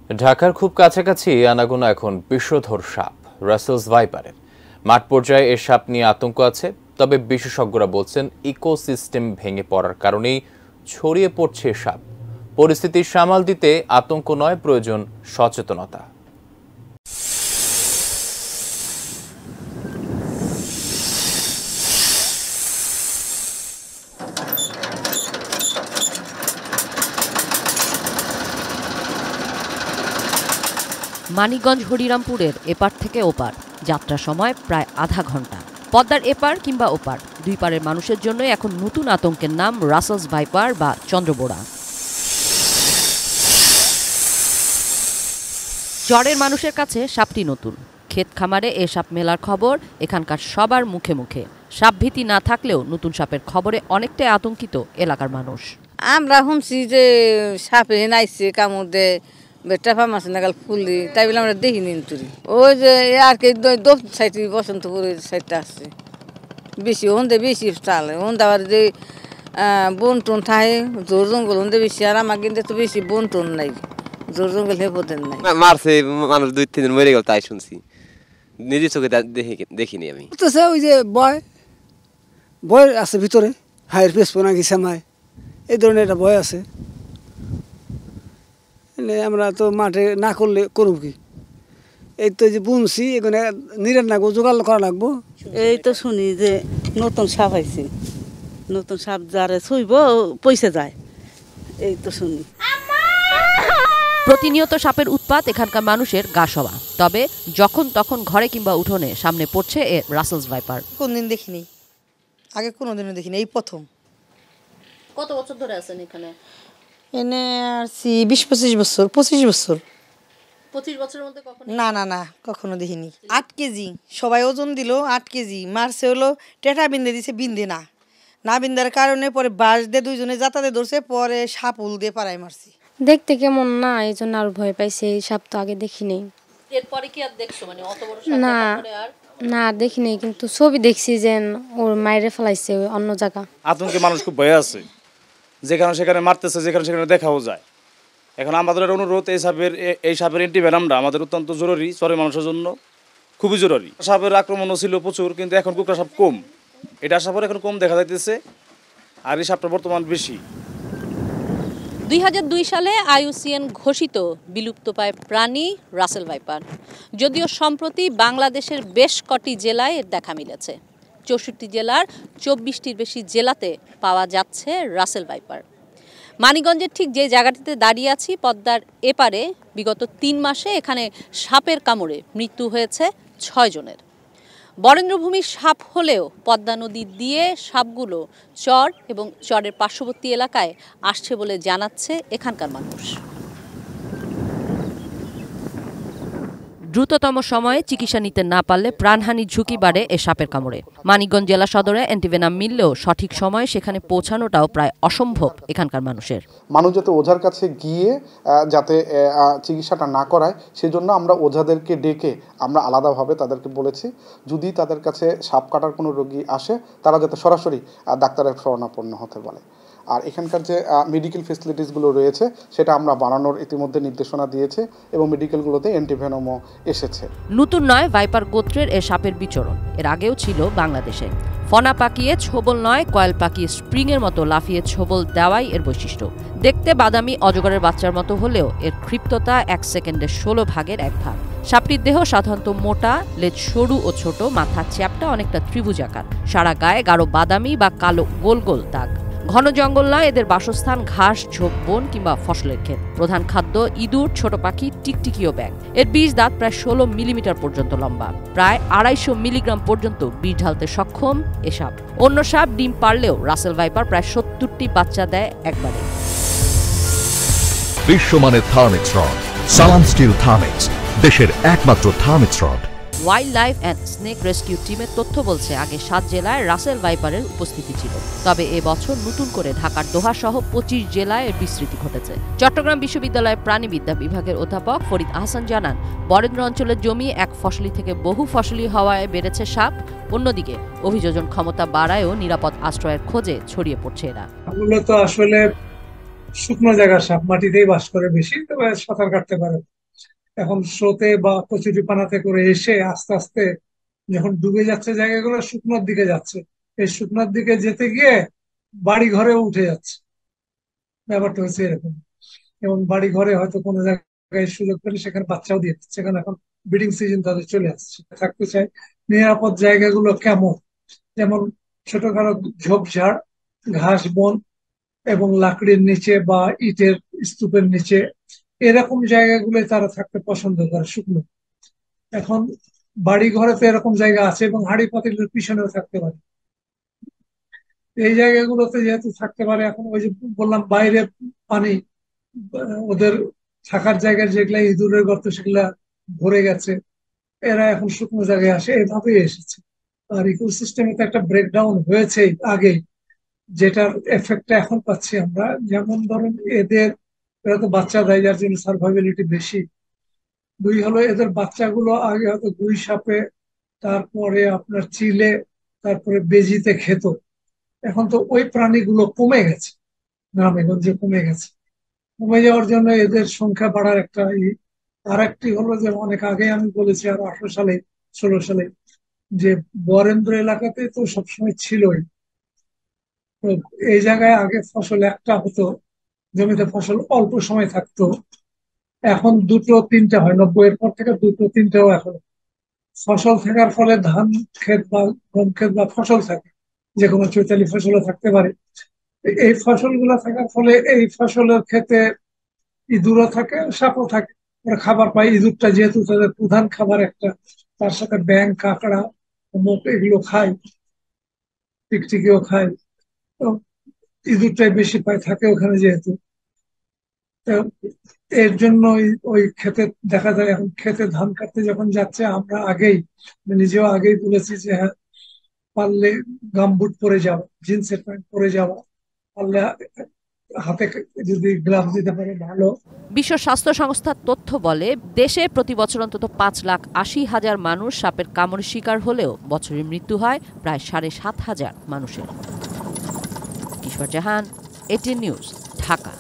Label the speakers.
Speaker 1: ঢাকার খুব কাছাকাছি আনাগোনা এখন বিষধর সাপ রাসেলস ভাইপারের। মাঠ পর্যায়ে এ সাপ নিয়ে আতঙ্ক আছে, তবে বিশেষজ্ঞরা বলছেন ইকোসিস্টেম ভেঙে পড়ার কারণেই ছড়িয়ে পড়ছে সাপ। পরিস্থিতি সামাল দিতে আতঙ্ক নয়, প্রয়োজন সচেতনতা।
Speaker 2: মানিকগঞ্জ হরিরামপুরের এপার থেকে ওপার যাত্রার সময় প্রায় আধা ঘন্টা। পদ্মার এপার কিংবা ওপার দুই পারের মানুষের জন্য এখন নতুন আতঙ্কের নাম রাসেলস ভাইপার বা চন্দ্রবোড়া। চরের মানুষের কাছে সাপটি নতুন। ক্ষেত খামারে এ সাপ মেলার খবর এখানকার সবার মুখে মুখে। সাপ ভীতি না থাকলেও নতুন সাপের খবরে অনেকটাই আতঙ্কিত এলাকার মানুষ।
Speaker 3: আমরা শুনছি যে সাপে নাইছে কামড় দেয়, বেটাফা মাছ নাগাল ফুলি, তাই বলে আমরা দেখিনি। ওই যে আর কি দোপ সাইড বসন্তপুরের সাইডটা আছে বেশি, হন্দে বেশি চালে হন্দে আবার যে বন টন থাকে জোর জঙ্গল হন্দে বেশি। আর আমার কিন্তু তো বেশি বন টন নাই, জোর জঙ্গল হেপদেন নাই।
Speaker 4: মারছে মানুষ 2-3 দিন মরে গেল, তাই শুনছি, নিজের চোখে দেখিনি আমি।
Speaker 5: ওই যে বয় আছে ভিতরে, হায়ের পেস পোনা গেছে মায়, এই ধরনের একটা ভয় আছে। আমরা তো মাঠে না করলে করব কি? এই তো যে বুনছি এখানে নিরেট না জোগাড় করা লাগবো।
Speaker 3: এই তো শুনি যে নতুন সাপ আইছে, নতুন সাপ যারে ছুইব পয়সা যায়, এই তো শুনি।
Speaker 2: প্রতিনিয়ত সাপের উৎপাত এখানকার মানুষের গা সওয়া। তবে যখন তখন ঘরে কিংবা উঠোনে সামনে পড়ছে এ রাসেলস ভাইপার।
Speaker 6: কোনদিন দেখিনি, আগে কোনোদিনও দেখিনি, এই প্রথম।
Speaker 2: কত বছর ধরে আছেন এখানে?
Speaker 6: এনে আসছি 20-25 বছর, 25 বছর।
Speaker 2: 25 বছরের মধ্যে কখনো?
Speaker 6: না না না, কখনো দেখিনি। 8 কেজি সবাই ওজন দিল, 8 কেজি মারছে হলো টেটা বিন্দে দিছে, বিন্দে না বিন্দার কারণে পরে বাঁশ দিয়ে দুইজনে যাতাতে ধরছে, পরে সাপ উল দিয়ে পাড়ায় মারছি।
Speaker 7: দেখতে কেমন না, এই জন্য আর ভয় পাইছে। এই সাপ তো আগে দেখিনি।
Speaker 2: এরপরে কি আর দেখছো? মানে অত বড় সাপ
Speaker 7: না না দেখিনি, কিন্তু ছবি দেখছি যে ওর মাইরে ফেলাইছে অন্য জায়গা।
Speaker 8: আতঙ্কে মানুষ খুব ভয় আছে, যেখানে সেখানে মারতেছে, যেখানে সেখানে দেখাও যায়। এখন আমাদের অনুরোধ, এই সাপের অ্যান্টিভেনামটা আমাদের অত্যন্ত জরুরি, চরের মানুষের জন্য খুবই জরুরি। সাপের আক্রমণও ছিল প্রচুর, কিন্তু এখন কুকড়া সাপ কম, এটা সাপের এখন কম দেখা যাইতেছে, আর এই সাপটা বর্তমান বেশি।
Speaker 2: 2002 সালে IUCN ঘোষিত বিলুপ্তপ্রায় প্রাণী রাসেল ভাইপার। যদিও সম্প্রতি বাংলাদেশের বেশ কটি জেলায় এর দেখা মিলেছে। 64 জেলার 24টির বেশি জেলাতে পাওয়া যাচ্ছে রাসেল ভাইপার। মানিকগঞ্জের ঠিক যে জায়গাটিতে দাঁড়িয়ে আছি, পদ্মার এপারে বিগত 3 মাসে এখানে সাপের কামড়ে মৃত্যু হয়েছে 6 জনের। বরেন্দ্রভূমির সাপ হলেও পদ্মা নদী দিয়ে সাপগুলো চর এবং চরের পার্শ্ববর্তী এলাকায় আসছে বলে জানাচ্ছে এখানকার মানুষ। দ্রুততম সময়ে চিকিৎসা নিতে না পারলে প্রাণহানির ঝুঁকি বাড়ে এ সাপের কামড়ে। মানিকগঞ্জ জেলা সদরে অ্যান্টিভেনাম মিললেও সঠিক সময়ে সেখানে পৌঁছানোটাও প্রায় অসম্ভব এখানকার মানুষের।
Speaker 9: মানুষ যাতে ওঝার কাছে গিয়ে যাতে চিকিৎসাটা না করায়, সেজন্য আমরা ওঝাদেরকে ডেকে আমরা আলাদাভাবে তাদেরকে বলেছি, যদি তাদের কাছে সাপ কাটার কোনো রোগী আসে তারা যাতে সরাসরি ডাক্তারের শরণাপন্ন হতে বলে। আর এখানকার যে মেডিকেল ফেসিলিটিসগুলো রয়েছে সেটা আমরা বাড়ানোর ইতিমধ্যে নির্দেশনা দিয়েছে, এবং মেডিকেলগুলোতে অ্যান্টিভেনমও এসেছে।
Speaker 2: নতুন নয় ভাইপার গোত্রের এ সাপের বিচরণ, এর আগেও ছিল বাংলাদেশে। ফনা পাকিয়ে ছোবল নয়, কয়েল পাকিয়ে স্প্রিংয়ের মতো লাফিয়ে ছোবল দেওয়াই এর বৈশিষ্ট্য। দেখতে বাদামি অজগরের বাচ্চার মতো হলেও এর ক্ষিপ্রতা 1 সেকেন্ডের 16 ভাগের 1 ভাগ। সাপটির দেহ সাধারণত মোটা, লেজ সরু ও ছোট, মাথা চ্যাপ্টা অনেকটা ত্রিভুজাকার, সারা গায়ে গাঢ় বাদামি বা কালো গোল গোল দাগ। ঘন জঙ্গল নয় এদের বাসস্থান, ঘাস, ঝোপ, বন কিংবা ফসলের ক্ষেত। প্রধান খাদ্য ইঁদুর, ছোট পাখি, টিকটিকি ও ব্যাঙ। এর বিষ দাঁত প্রায় 16 মিলিমিটার পর্যন্ত লম্বা। প্রায় 250 মিলিগ্রাম পর্যন্ত বিষ ঢালতে সক্ষম এ সাপ। অন্য সাপ ডিম পারলেও রাসেল ভাইপার প্রায় 70টি বাচ্চা দেয় একবারে।
Speaker 10: বিশ্বমানের থার্মিক্স রড, সালাম স্টিল থার্মিক্স, দেশের একমাত্র Thermex rod.
Speaker 2: Wild life and snake rescue টিমের তথ্য বলছে আগে 7 জেলায় রাসেল ভাইপারের উপস্থিতি ছিল। তবে এবছর নতুন করে ঢাকার দোহা সহ 25 জেলায় এর বিস্তৃতি ঘটেছে। চট্টগ্রাম বিশ্ববিদ্যালয়ের প্রাণীবিদ্যা বিভাগের অধ্যাপক ফরিদ আহসান জানান, বরেন্দ্র অঞ্চলের জমি এক ফসলি থেকে বহু ফসলি হওয়ায় বেড়েছে সাপ। অন্যদিকে অভিযোজন ক্ষমতা বাড়ায়ও নিরাপদ আশ্রয়ের খোঁজে ছড়িয়ে পড়ছে এরা।
Speaker 11: মূলত আসলে শুকনো জায়গার সাপ, মাটিতেই বাস করে বেশি, তবে সাঁতার কাটতে পারে। এখন স্রোতে বা কচুরিপানাতে করে এসে আস্তে আস্তে যখন ডুবে যাচ্ছে জায়গাগুলো শুকনোর দিকে যাচ্ছে, এই শুকনোর দিকে যেতে গিয়ে বাড়ি ঘরে উঠে যাচ্ছে। ব্যাপারটা হচ্ছে এরকম। এবং বাড়ি ঘরে হয়তো কোনো জায়গায় সুযোগ পেলে সেখানে বাচ্চাও দিয়ে দিচ্ছে, সেখানে এখন ব্রিডিং সিজন তাদের চলে আসছে। থাকতে চাই নিরাপদ জায়গাগুলো কেমন, যেমন ছোটখাটো ঝোপঝাড়, ঘাস বন এবং লাকড়ির নিচে বা ইটের স্তূপের নিচে, এরকম জায়গাগুলোই তারা থাকতে পছন্দ করে শুকনো। এখন বাড়ি ঘরে তো এরকম জায়গা আছে এবং হাড়ি পাতিলের পিছনেও থাকতে পারে। এই জায়গাগুলোতে যেহেতু থাকতে পারে, এখন ওই যে বললাম বাইরে পানি, ওদের থাকার জায়গায় যেগুলা ইঁদুরের গর্ত সেগুলা ভরে গেছে, এরা এখন শুকনো জায়গায় আসে, এভাবেই এসেছে। আর ইকোসিস্টেমে তো একটা ব্রেকডাউন হয়েছে আগেই, যেটার এফেক্টটা এখন পাচ্ছি আমরা। যেমন ধরুন এরা তো বাচ্চা দেয়, যার জন্য সার্ভাইভেলিটি বেশি। দুই হলো এদের বাচ্চাগুলো আগে হয়তো গুই সাপে, তারপরে আপনার চিলে, তারপরে বেজিতে খেত। এখন তো ওই প্রাণীগুলো কমে গেছে, গ্রামে গঞ্জে কমে গেছে। কমে যাওয়ার জন্য এদের সংখ্যা বাড়ার একটা আর একটি হলো যে অনেক আগে আমি বলেছি, আর 18 সালে 16 সালে, যে বরেন্দ্র এলাকাতে তো সবসময় ছিলই। তো এই জায়গায় আগে ফসল একটা হতো, জমিতে ফসল অল্প সময় থাকতো, এখন 2-3টা হয়। 90-এর পর থেকে 2-3টাও এখন ফসল থাকার ফলে ধান ক্ষেত বা গম ক্ষেত বা ফসল থাকে, যে কোনো চৈতালি ফসলও থাকতে পারে। এই ফসলগুলো থাকার ফলে এই ফসলের ক্ষেতে ইঁদুরও থাকে, সাপও থাকে, ওরা খাবার পায়। ইঁদুরটা যেহেতু তাদের প্রধান খাবার একটা, তার সাথে ব্যাঙ, কাঁকড়া, মুখ এগুলো খায়, টিকটিকিও খায়। তো ইঁদুরটাই বেশি পায়, থাকে ওখানে যেহেতু। তো এর জন্য ওই ক্ষেতে দেখা যায়, এখন ক্ষেতে ধান কাটতে যখন যাচ্ছে, আমরা আগেই, নিজেও আগেই বলেছি যে হ্যাঁ, পারলে গামবুট পরে যাওয়া, জিন্সের প্যান্ট পরে যাওয়া, পারলে হাতে যদি গ্লাভ দিতে পারে ভালো।
Speaker 2: বিশ্ব স্বাস্থ্য সংস্থার তথ্য বলে, দেশে প্রতি বছর অন্তত 5,80,000 মানুষ সাপের কামড়ের শিকার হলেও বছরে মৃত্যু হয় প্রায় 7,500 মানুষের। কিশোর জাহান, ATN নিউজ, ঢাকা।